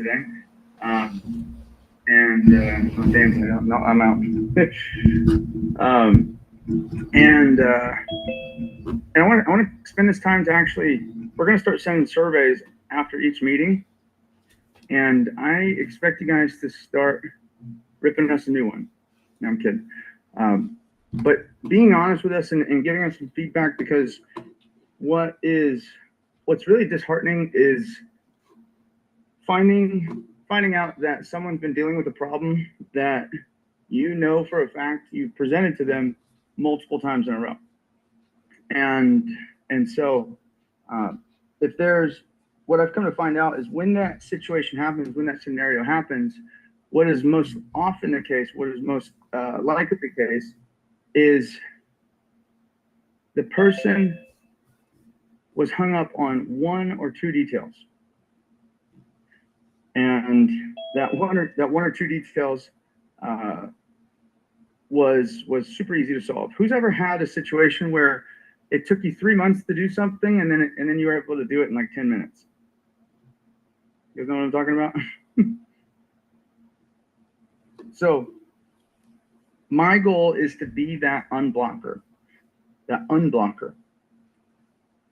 today. Oh, Dan's out. No, I'm out. And I want to spend this time to actually, we're going to start sending surveys after each meeting. And I expect you guys to start ripping us a new one. No, I'm kidding. But being honest with us and giving us some feedback, because what's really disheartening is finding out that someone's been dealing with a problem that you know for a fact you've presented to them multiple times in a row. And so if there's, what I've come to find out is when that situation happens, when that scenario happens, what is most often the case, what is most likely the case, is the person was hung up on one or two details, and that one or two details was super easy to solve. Who's ever had a situation where it took you 3 months to do something, and then you were able to do it in like 10 minutes? You guys know what I'm talking about? So my goal is to be that unblocker.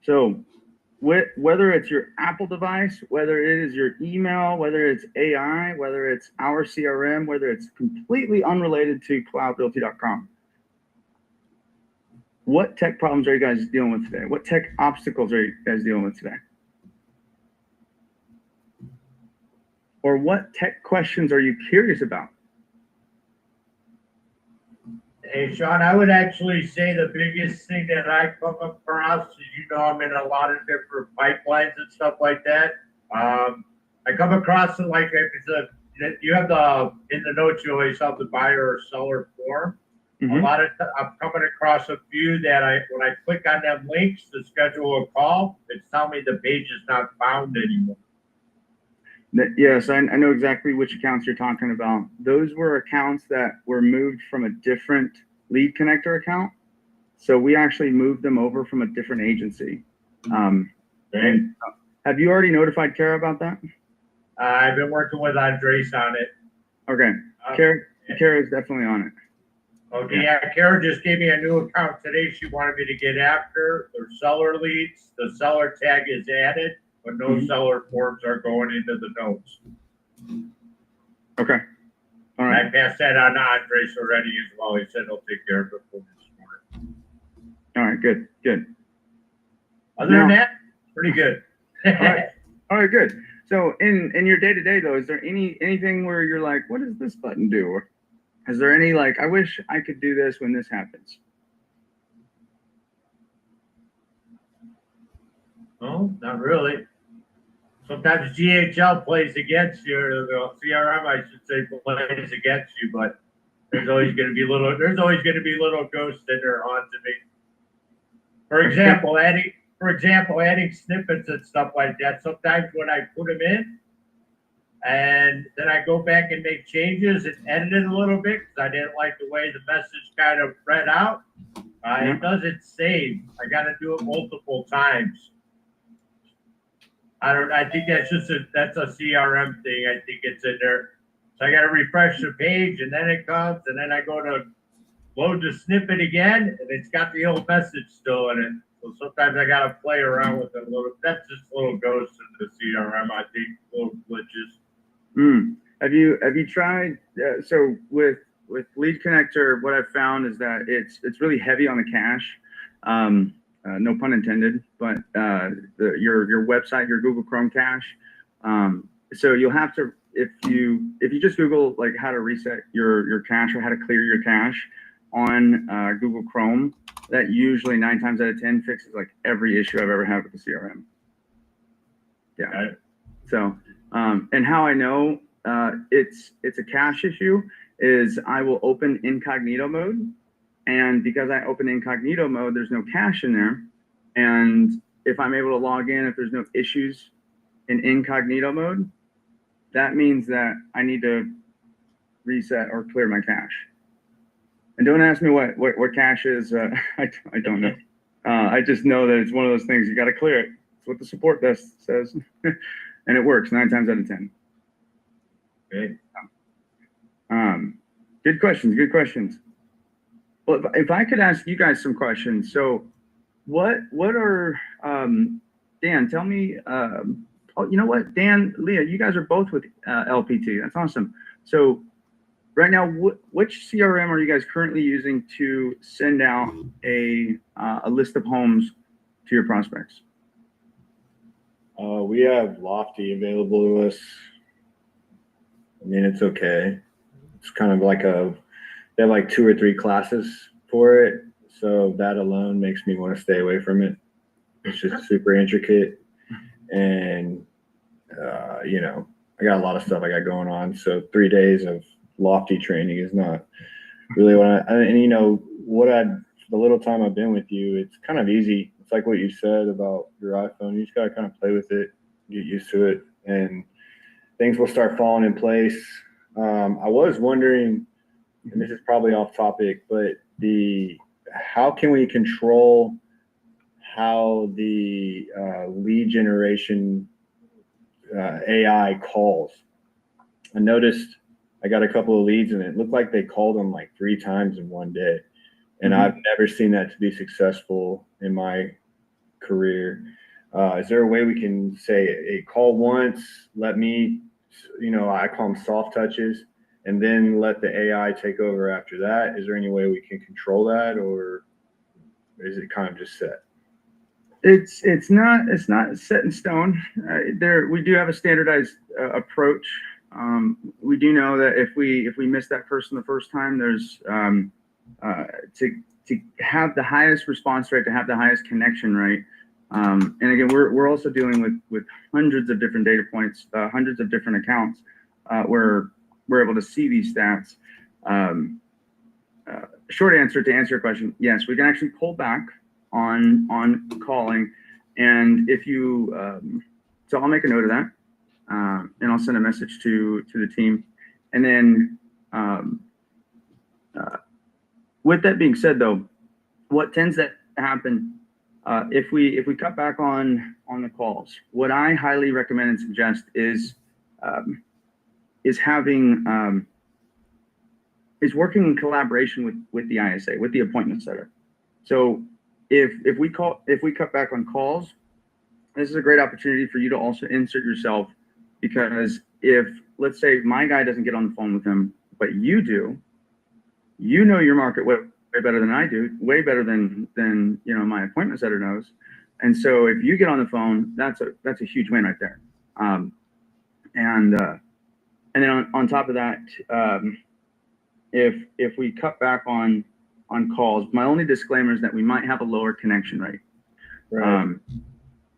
So whether it's your Apple device, whether it is your email, whether it's AI, whether it's our CRM, whether it's completely unrelated to cloudrealty.com, what tech problems are you guys dealing with today? What tech obstacles are you guys dealing with today? Or what tech questions are you curious about? Hey, Sean, I would actually say the biggest thing that I come across is, I'm in a lot of different pipelines and stuff like that. I come across it like if you have in the notes, you always have the buyer or seller form. Mm-hmm. I'm coming across a few that when I click on them links to schedule a call, it's telling me the page is not found anymore. Yes, I know exactly which accounts you're talking about. Those were accounts that were moved from a different lead connector account. So we actually moved them over from a different agency. And have you already notified Kara about that? I've been working with Andres on it. Okay, Kara is definitely on it. Okay, yeah, Kara just gave me a new account today. She wanted me to get after their seller leads. The seller tag is added, but no seller forms are going into the notes. Okay. All right. I passed that on to Andres already as well. He said he'll take care of it for me this morning. All right, good. Other than that, pretty good. All right, good. So in your day-to-day though, is there anything where you're like, what does this button do? Or is there any like, I wish I could do this when this happens? No, not really. Sometimes GHL plays against you, or the CRM, I should say, plays against you. But there's always going to be little ghosts in there haunting me. For example, adding snippets and stuff like that. Sometimes when I put them in, and then I go back and make changes and edit it a little bit because I didn't like the way the message kind of read out. It doesn't save. I got to do it multiple times. I think that's a CRM thing. I think it's in there. So I got to refresh the page, and then it comes, and then I go to load the snippet again, and it's got the old message still in it. So sometimes I got to play around with it a little. That's just little ghosts in the CRM. I think little glitches. Have you tried? So with Lead Connector, what I've found is that it's really heavy on the cache. No pun intended, but your website, your Google Chrome cache. So you'll have to, if you just Google like how to reset your cache or how to clear your cache on Google Chrome, that usually 9 times out of 10 fixes like every issue I've ever had with the CRM. Yeah. Okay. So and how I know it's a cache issue is I will open incognito mode. And because I open incognito mode, there's no cache in there. And if I'm able to log in, if there's no issues in incognito mode, that means that I need to reset or clear my cache. And don't ask me what cache is. I don't know. I just know that it's one of those things. You got to clear it. It's what the support desk says. And it works 9 times out of 10. Okay. Good questions. Good questions. Well, if I could ask you guys some questions. So, what are Dan? Tell me. Oh, you know what, Dan, Leah, you guys are both with LPT. That's awesome. So, right now, which CRM are you guys currently using to send out a list of homes to your prospects? We have Lofty available to us. I mean, it's okay. It's kind of like they have like 2 or 3 classes for it. So that alone makes me want to stay away from it. It's just super intricate. And, I got a lot of stuff I got going on. So 3 days of Lofty training is not really the little time I've been with you, it's kind of easy. It's like what you said about your iPhone. You just got to kind of play with it, get used to it, and things will start falling in place. I was wondering, and this is probably off topic, but how can we control how the lead generation AI calls? I noticed I got a couple of leads and it looked like they called them like 3 times in one day. And I've never seen that to be successful in my career. Is there a way we can say, hey, call once, let me, I call them soft touches, and then let the AI take over after that? Is there any way we can control that, or is it kind of just set? It's not set in stone. We do have a standardized approach. We do know that if we miss that person the first time, there's to have the highest response rate, to have the highest connection rate. And again, we're also dealing with hundreds of different data points, hundreds of different accounts, where we're able to see these stats. Short answer to answer your question: yes, we can actually pull back on calling, and if you so I'll make a note of that, and I'll send a message to the team. And then with that being said, though, what tends to happen if we cut back on the calls, what I highly recommend and suggest is having is working in collaboration with the ISA, with the appointment setter. So if we cut back on calls, this is a great opportunity for you to also insert yourself, because if, let's say, my guy doesn't get on the phone with him, but you do, you know your market way better than I do, way better than my appointment setter knows. And so if you get on the phone, that's a huge win right there. And then on top of that, if we cut back on calls, my only disclaimer is that we might have a lower connection rate. Right.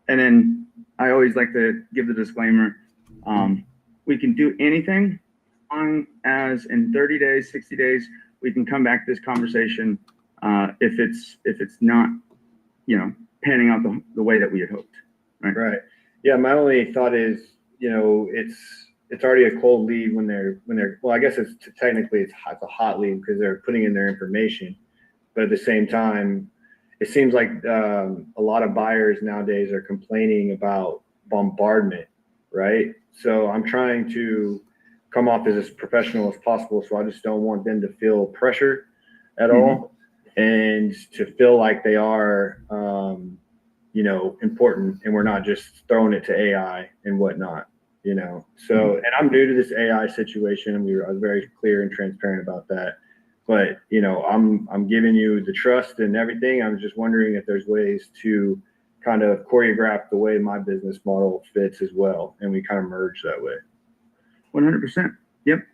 And then I always like to give the disclaimer: we can do anything as in 30 days, 60 days. We can come back to this conversation if it's not, panning out the way that we had hoped. Right. Yeah. My only thought is, it's already a cold lead when they're well, I guess technically it's a hot lead because they're putting in their information, but at the same time, it seems like a lot of buyers nowadays are complaining about bombardment, right? So I'm trying to come off as professional as possible. So I just don't want them to feel pressure at all, and to feel like they are, important, and we're not just throwing it to AI and whatnot, So, and I'm new to this AI situation, and I was very clear and transparent about that. But, I'm giving you the trust and everything. I'm just wondering if there's ways to kind of choreograph the way my business model fits as well, and we kind of merge that way. 100%. Yep.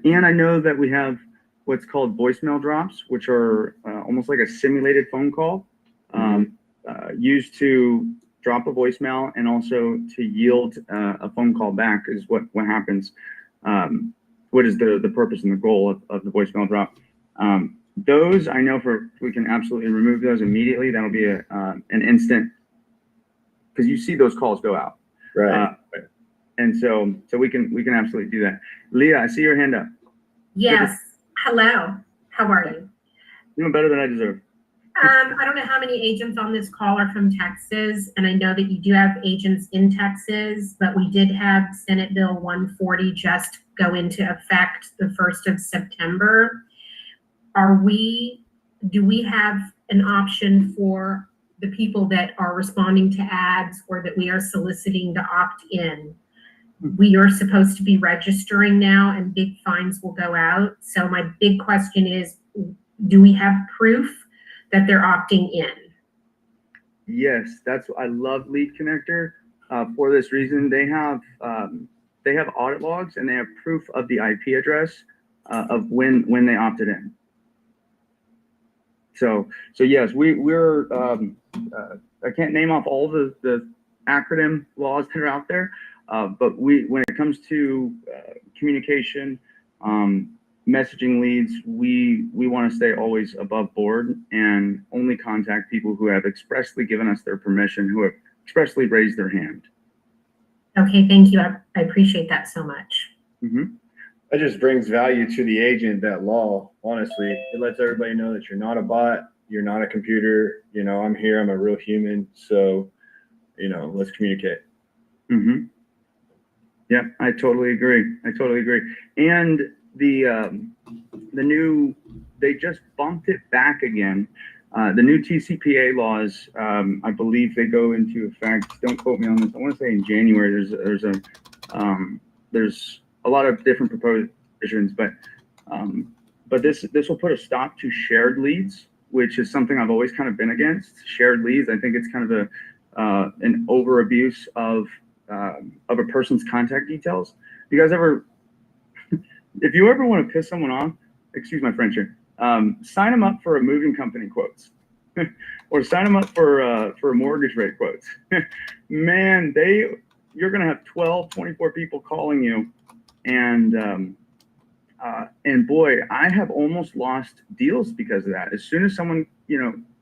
And I know that we have what's called voicemail drops, which are almost like a simulated phone call, used to drop a voicemail and also to yield a phone call back is what happens. What is the purpose and the goal of the voicemail drop? Those I know we can absolutely remove those immediately. That'll be an instant, because you see those calls go out. Right. And so we can absolutely do that. Leah, I see your hand up. Yes. Hello. How are you? Doing better than I deserve. I don't know how many agents on this call are from Texas, and I know that you do have agents in Texas, but we did have Senate Bill 140 just go into effect the 1st of September. Do we have an option for the people that are responding to ads or that we are soliciting to opt in? We are supposed to be registering now and big fines will go out. So my big question is, do we have proof that they're opting in? Yes, I love Lead Connector for this reason. They have audit logs and they have proof of the IP address of when they opted in. So yes, we're I can't name off all the acronym laws that are out there, but when it comes to communication, messaging leads, we want to stay always above board and only contact people who have expressly given us their permission, who have expressly raised their hand. Okay, thank you. I appreciate that so much. Mm-hmm. That just brings value to the agent, that law. Honestly, it lets everybody know that you're not a bot, you're not a computer. You know, I'm here, I'm a real human. So, you know, let's communicate. Mm-hmm. Yeah, I totally agree. And they just bumped it back again. The new TCPA laws, I believe they go into effect. Don't quote me on this. I want to say in January. There's a lot of different provisions, but this will put a stop to shared leads, which is something I've always kind of been against. Shared leads, I think it's kind of an over abuse of a person's contact details. You guys ever, if you ever want to piss someone off, excuse my French here, sign them up for a moving company quotes, or sign them up for a mortgage rate quotes. Man, you're gonna have 12, 24 people calling you, and boy, I have almost lost deals because of that. As soon as someone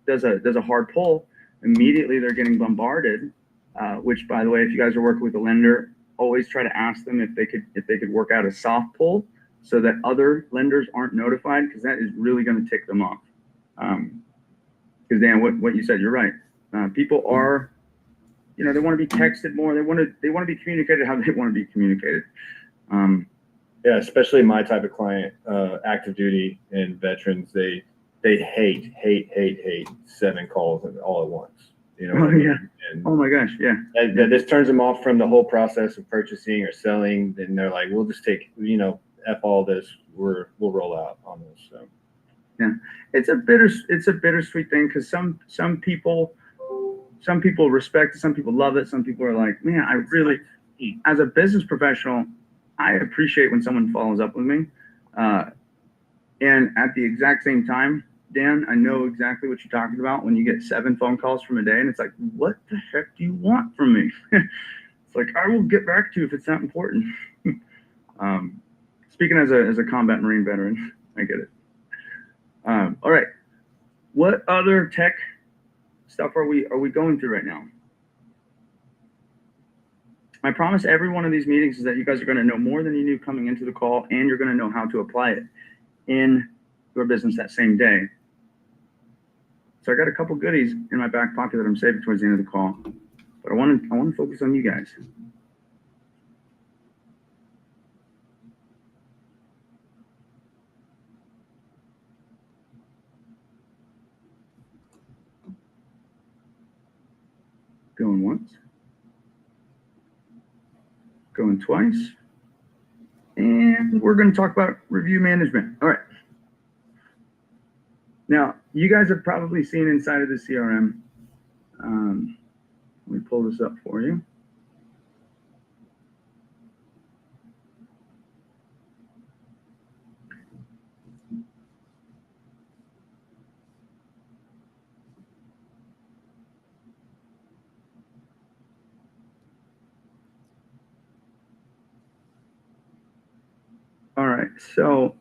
does a hard pull, immediately they're getting bombarded. Which, by the way, if you guys are working with a lender, always try to ask them if they could work out a soft pull so that other lenders aren't notified, because that is really going to tick them off. Because Dan, what you said, you're right. People are, they want to be texted more. They want to be communicated how they want to be communicated. Yeah, especially my type of client, active duty and veterans, they hate 7 calls all at once. You know, oh yeah. And oh my gosh, yeah. This turns them off from the whole process of purchasing or selling. Then they're like, we'll just take, F all this. We'll roll out on this. So yeah, it's a bittersweet thing, because some people respect it, some people love it, some people are like, man, I really, as a business professional, I appreciate when someone follows up with me. And at the exact same time, Dan, I know exactly what you're talking about when you get 7 phone calls from a day, and it's like, what the heck do you want from me? It's like, I will get back to you if it's not important. Speaking as a combat Marine veteran, I get it. All right, what other tech stuff are we going through right now? My promise every one of these meetings is that you guys are going to know more than you knew coming into the call, and you're going to know how to apply it in your business that same day. So I got a couple goodies in my back pocket that I'm saving towards the end of the call, but I want to focus on you guys. Going once, going twice, and we're going to talk about review management. All right. Now, you guys have probably seen inside of the CRM. Let me pull this up for you. All right, so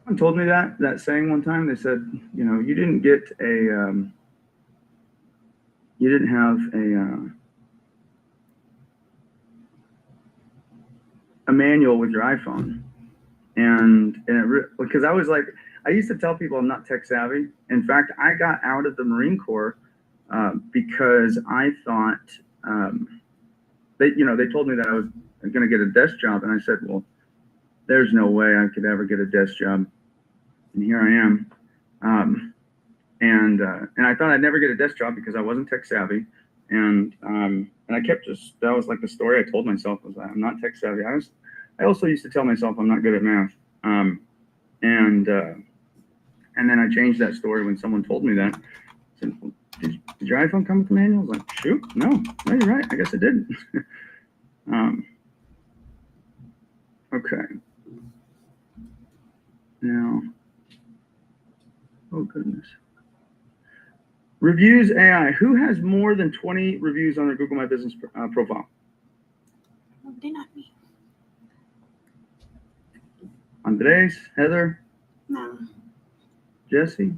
someone told me that saying one time. They said, you didn't get you didn't have a manual with your iPhone, and because I was like, I used to tell people I'm not tech savvy. In fact, I got out of the Marine Corps because I thought they told me that I was going to get a desk job, and I said, well, there's no way I could ever get a desk job, and here I am. And I thought I'd never get a desk job because I wasn't tech savvy, and I kept that was like the story I told myself, was that I'm not tech savvy. I also used to tell myself I'm not good at math, and then I changed that story when someone told me that. I said, well, did your iPhone come with the manual? I was like, shoot, no, you're right. I guess it didn't. Okay. Now, oh goodness. Reviews AI. Who has more than 20 reviews on their Google My Business profile? Probably not me. Andres, Heather, No. Jesse?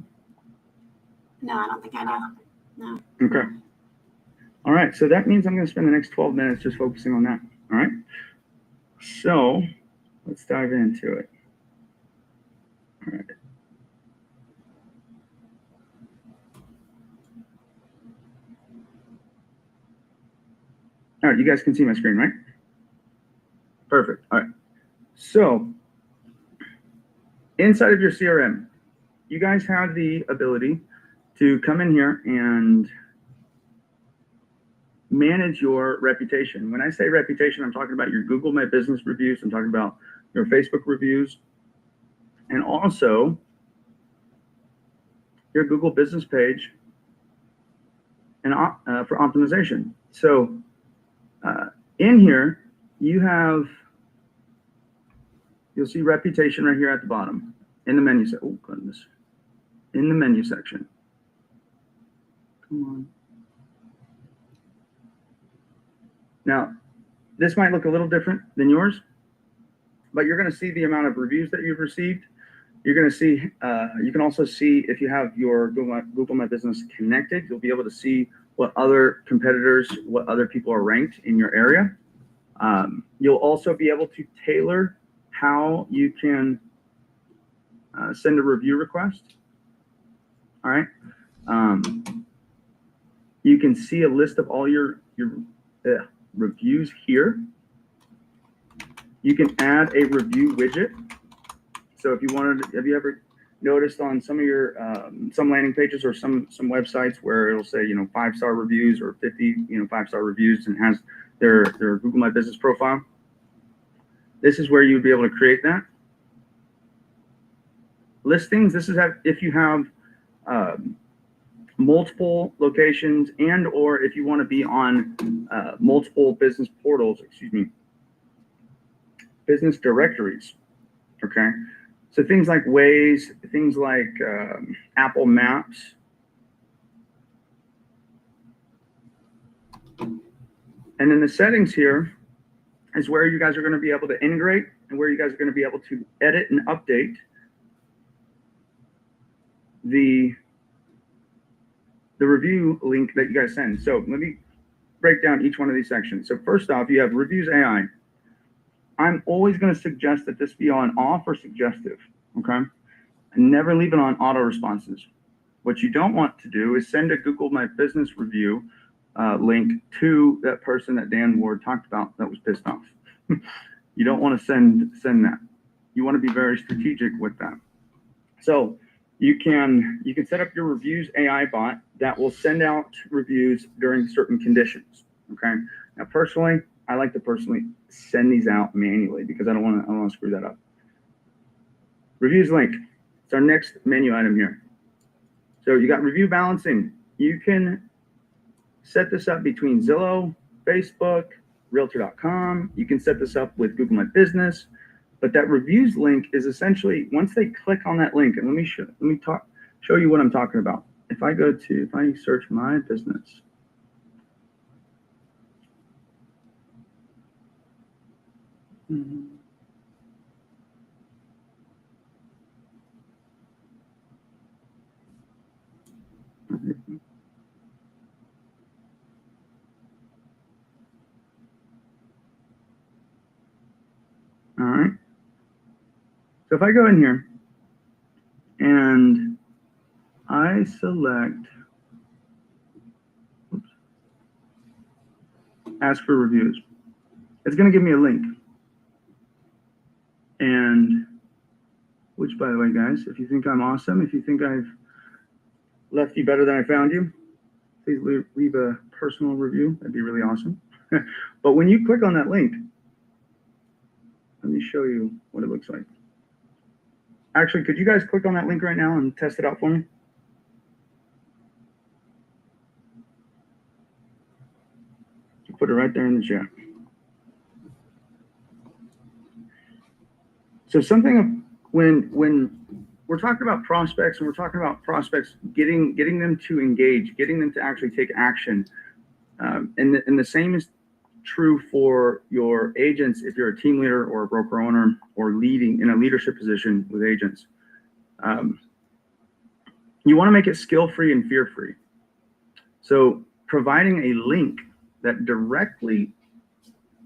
No, I don't think I do. No. Okay. All right. So that means I'm going to spend the next 12 minutes just focusing on that. All right. So let's dive into it. All right. All right, you guys can see my screen, right? Perfect. All right. So inside of your CRM, you guys have the ability to come in here and manage your reputation. When I say reputation, I'm talking about your Google My Business reviews. I'm talking about your Facebook reviews, and also your Google business page and for optimization. So in here, you'll see reputation right here at the bottom in the menu. Oh goodness, in the menu section. Come on. Now, this might look a little different than yours, but you're going to see the amount of reviews that you've received. You're going to see, you can also see if you have your Google My Business connected, you'll be able to see what other competitors, what other people are ranked in your area. You'll also be able to tailor how you can send a review request. All right. You can see a list of all your reviews here. You can add a review widget. So if you have you ever noticed on some of your some landing pages or some websites where it'll say 5-star reviews or 50 5-star reviews, and has their Google My Business profile? This is where you'd be able to create that. Listings. This is if you have multiple locations, and or if you want to be on multiple business portals, business directories. Okay. So things like Waze, things like Apple Maps. And then the settings here is where you guys are going to be able to integrate, and where you guys are going to be able to edit and update the review link that you guys send. So let me break down each one of these sections. So first off, you have Reviews AI. I'm always going to suggest that this be on off or suggestive, okay? And never leave it on auto responses. What you don't want to do is send a Google My Business review link to that person that Dan Ward talked about that was pissed off. You don't want to send that. You want to be very strategic with that. So you can set up your Reviews AI bot that will send out reviews during certain conditions, okay? Now, personally, I like to send these out manually because I don't want to screw that up. Reviews link. It's our next menu item here. So you got review balancing. You can set this up between Zillow, Facebook, Realtor.com. You can set this up with Google My Business. But that reviews link is essentially, once they click on that link, and let me show you what I'm talking about. If I search my business. All right. So if I go in here and I select, ask for reviews. it's going to give me a link. And which, by the way, guys, if you think I'm awesome, if you think I've left you better than I found you, please leave a personal review. That'd be really awesome. But when you click on that link, let me show you what it looks like. Actually, could you guys click on that link right now and test it out for me? Put it right there in the chat. So something when we're talking about prospects and we're talking about prospects getting them to engage, getting them to actually take action, and the same is true for your agents if you're a team leader or a broker owner or leading in a leadership position with agents. You want to make it skill-free and fear-free. So providing a link that directly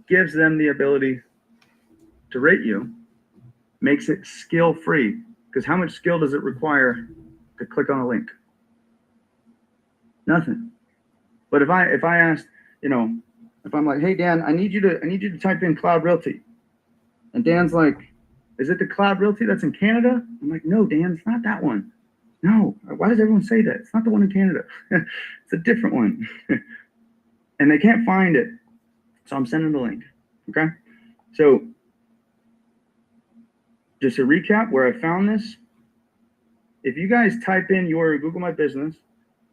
gives them the ability to rate you makes it skill-free, because how much skill does it require to click on a link? Nothing. But if I asked, you know, if I'm like, hey Dan, I need you to type in Cloud Realty, and Dan's like, is it the Cloud Realty that's in Canada? I'm like, no, Dan, it's not that one. No, why does everyone say that? It's not the one in Canada. It's a different one. And they can't find it. So I'm sending the link. Okay. So just to recap where I found this, if you guys type in your Google My Business,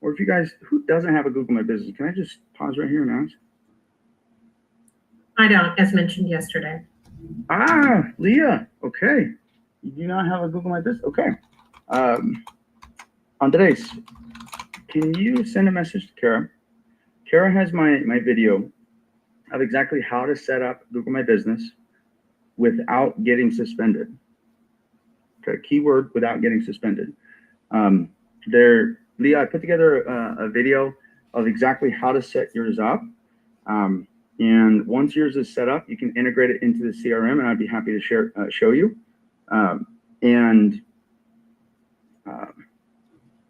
or if you guys, who doesn't have a Google My Business? Can I just pause right here and ask? I don't, as mentioned yesterday. Ah, Leah. Okay. You do not have a Google My Business. Okay. Andres, can you send a message to Kara? Kara has my video of exactly how to set up Google My Business without getting suspended. Okay, keyword without getting suspended. Leah, I put together a video of exactly how to set yours up. And once yours is set up, you can integrate it into the CRM, and I'd be happy to show you. And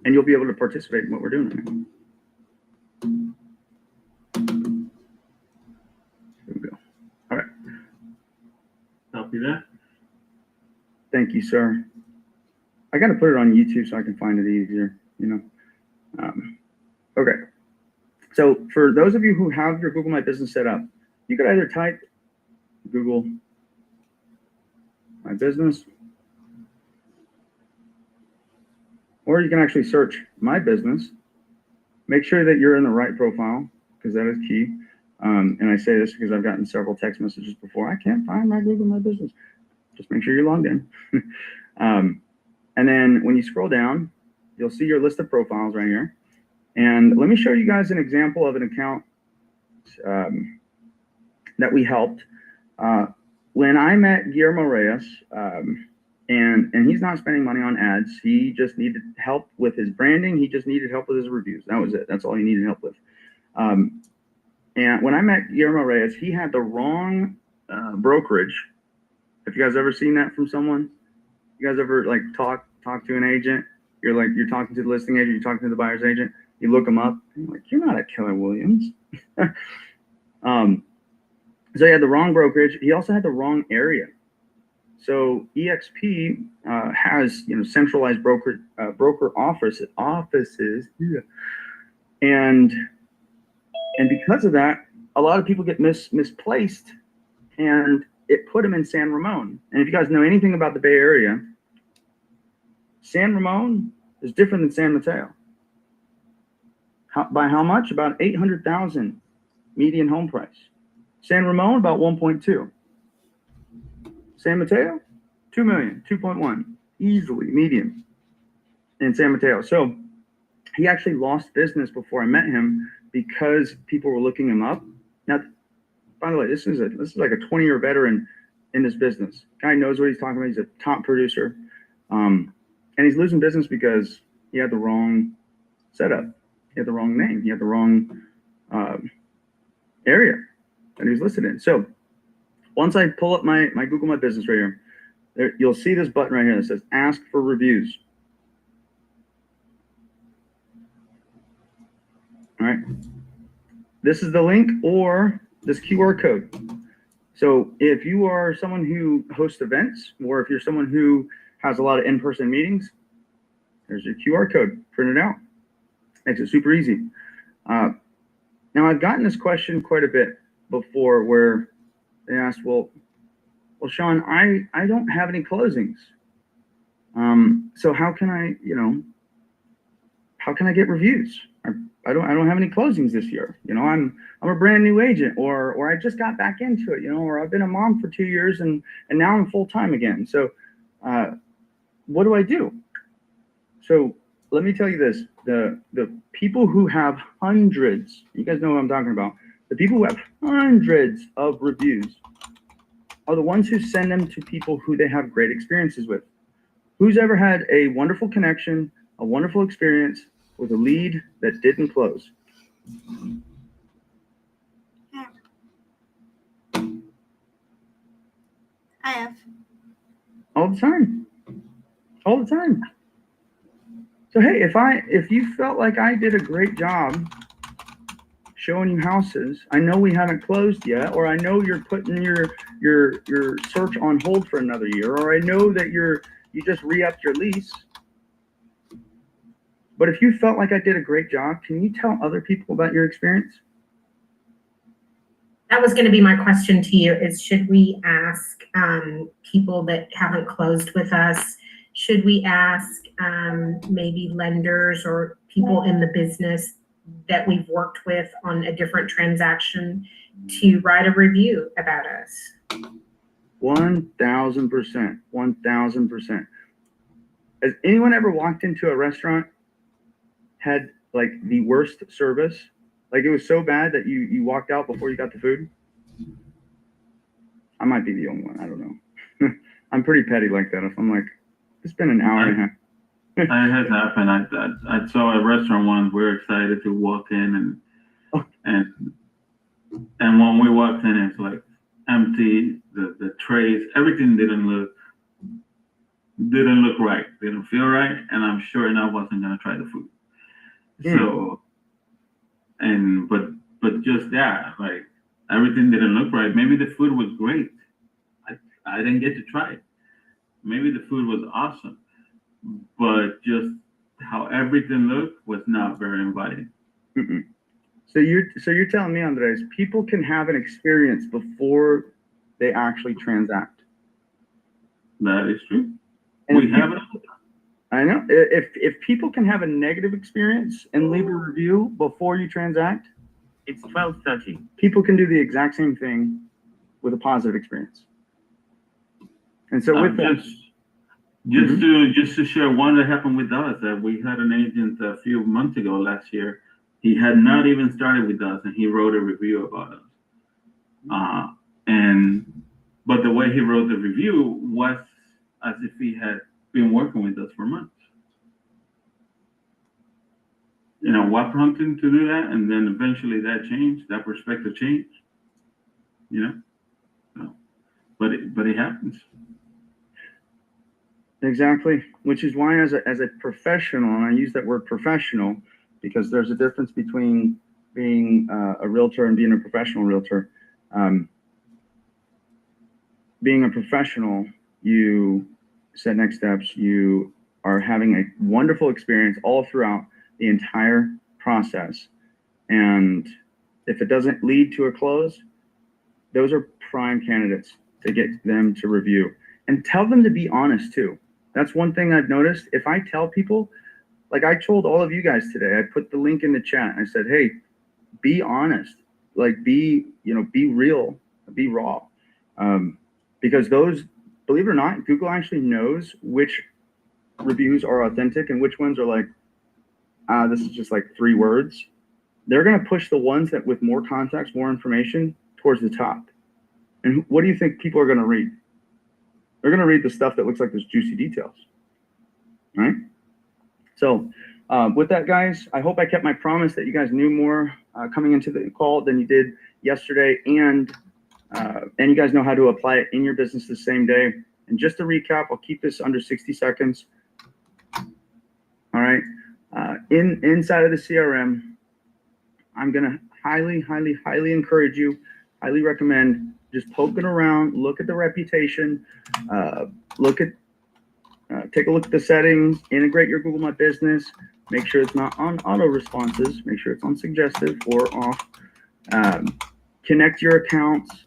you'll be able to participate in what we're doing right now. Here we go. All right. Copy that. Thank you, sir. I got to put it on YouTube so I can find it easier, you know. Okay. So for those of you who have your Google My Business set up, you could either type Google My Business, or you can actually search My Business. Make sure that you're in the right profile, because that is key. And I say this because I've gotten several text messages before. I can't find my Google My Business. Just make sure you're logged in. And then when you scroll down, you'll see your list of profiles right here. And let me show you guys an example of an account that we helped. When I met Guillermo Reyes, and he's not spending money on ads. He just needed help with his branding. He just needed help with his reviews. That was it. That's all he needed help with. And when I met Guillermo Reyes, he had the wrong brokerage. Have you guys ever seen that from someone? You guys ever like talk to an agent? You're talking to the listing agent, you're talking to the buyer's agent. You look them up, and you're like, you're not at Keller Williams. So he had the wrong brokerage. He also had the wrong area. So EXP has centralized broker offices, yeah. And because of that, a lot of people get misplaced, and it put them in San Ramon. And if you guys know anything about the Bay Area, San Ramon is different than San Mateo. By how much? About 800,000 median home price. San Ramon, about 1.2. San Mateo, 2 million, 2.1, easily median in San Mateo. So he actually lost business before I met him because people were looking him up. Now, by the way, this is like a 20-year veteran in this business. Guy knows what he's talking about. He's a top producer, and he's losing business because he had the wrong setup. He had the wrong name. He had the wrong area that he was listed in. So once I pull up my Google My Business right here, you'll see this button right here that says Ask for Reviews. All right. This is the link or this QR code. So if you are someone who hosts events, or if you're someone who has a lot of in-person meetings, there's your QR code, print it out. Makes it super easy. Now I've gotten this question quite a bit before, where they asked, well, Sean, I don't have any closings. So how can I, how can I get reviews? I don't have any closings this year. I'm a brand new agent, or I just got back into it, or I've been a mom for 2 years and now I'm full time again. So what do I do? So let me tell you this, the people who have hundreds, you guys know what I'm talking about, the people who have hundreds of reviews are the ones who send them to people who they have great experiences with. Who's ever had a wonderful connection, a wonderful experience with a lead that didn't close? I have. All the time. All the time. So hey, if you felt like I did a great job showing you houses, I know we haven't closed yet, or I know you're putting your search on hold for another year, or I know that you just re-upped your lease. But if you felt like I did a great job, can you tell other people about your experience? That was going to be my question to you, is should we ask people that haven't closed with us? Should we ask maybe lenders or people in the business that we've worked with on a different transaction to write a review about us? 1,000%. 1,000%. Has anyone ever walked into a restaurant, had like the worst service? Like it was so bad that you walked out before you got the food? I might be the only one. I don't know. I'm pretty petty like that. If I'm like, it's been an hour and a half. It has happened. I saw a restaurant once. We were excited to walk in, and when we walked in, it's like empty. The trays, everything didn't look right. Didn't feel right, and I'm sure I wasn't gonna try the food. So, but just that, like everything didn't look right. Maybe the food was great. I didn't get to try it. Maybe the food was awesome, but just how everything looked was not very inviting. Mm-mm. So you're telling me, Andres, people can have an experience before they actually transact. That is true. And We have it. I know. If people can have a negative experience and leave a review before you transact, It's 12:30. people can do the exact same thing with a positive experience. And so with that, Just to share one that happened with us, that we had an agent a few months ago last year. He had not even started with us, and he wrote a review about us. But the way he wrote the review was as if he had been working with us for months. What prompted him to do that, and then eventually that changed, that perspective changed. But it happens. exactly, which is why as a professional, and I use that word professional because there's a difference between being a realtor and being a professional realtor. Being a professional, you set next steps, you are having a wonderful experience all throughout the entire process. And if it doesn't lead to a close, those are prime candidates to get them to review. And tell them to be honest too. That's one thing I've noticed. If I tell people, like I told all of you guys today, I put the link in the chat. I said, hey, be honest, like be real, be raw. Because those, believe it or not, Google actually knows which reviews are authentic and which ones are like, this is just like 3 words. They're going to push the ones that with more context, more information towards the top. And what do you think people are going to read? They're going to read the stuff that looks like there's juicy details, right? So with that, guys, I hope I kept my promise that you guys knew more coming into the call than you did yesterday, and you guys know how to apply it in your business the same day. And just to recap, I'll keep this under 60 seconds. All right. Inside of the CRM, I'm going to highly encourage you, highly recommend just poking around, look at the reputation, take a look at the settings, integrate your Google My Business, make sure it's not on auto responses, make sure it's on suggestive or off. Connect your accounts,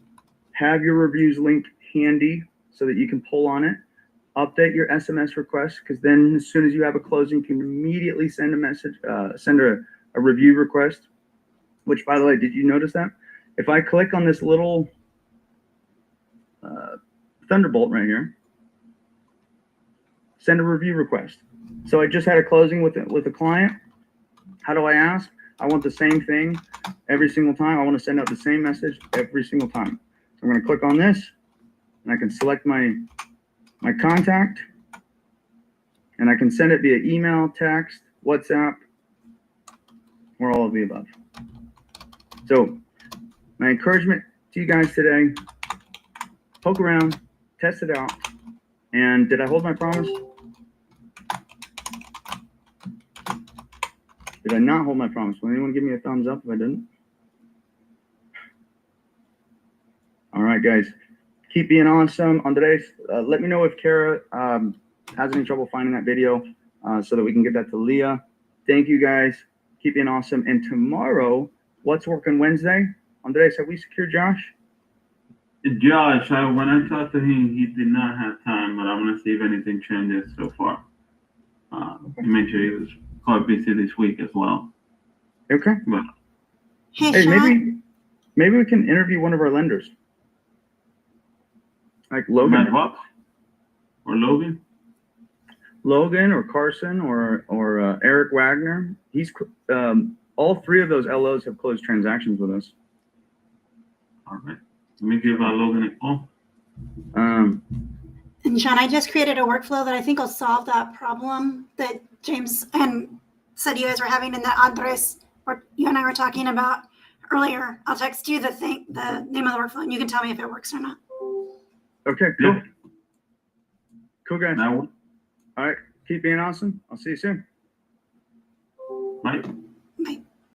have your reviews link handy so that you can pull on it. Update your SMS requests, because then as soon as you have a closing, you can immediately send a message, send a review request. Which, by the way, did you notice that? If I click on this little thunderbolt right here, send a review request. So I just had a closing with a client. How do I ask? I want the same thing every single time. I want to send out the same message every single time. So I'm going to click on this, and I can select my contact, and I can send it via email, text, WhatsApp, or all of the above. So my encouragement to you guys today, poke around, test it out. And did I hold my promise? Did I not hold my promise? Will anyone give me a thumbs up if I didn't? All right, guys. Keep being awesome. Andres, let me know if Kara has any trouble finding that video so that we can get that to Leah. Thank you, guys. Keep being awesome. And tomorrow, what's working Wednesday? Andres, have we secured Josh? Josh, when I talked to him, he did not have time, but I want to see if anything changes so far. He mentioned he was quite busy this week as well. Okay. But Hey, Hey, Sean. maybe we can interview one of our lenders. Like Logan. Matt Box or Logan? Logan or Carson or Eric Wagner. He's all three of those LOs have closed transactions with us. All right. Let me give Logan a call. And Sean, I just created a workflow that I think will solve that problem that James and said you guys were having, and that Andres or you and I were talking about earlier. I'll text you the name of the workflow, and you can tell me if it works or not. Okay, cool. Yeah. Cool, guys. Now, All right. Keep being awesome. I'll see you soon. Mike.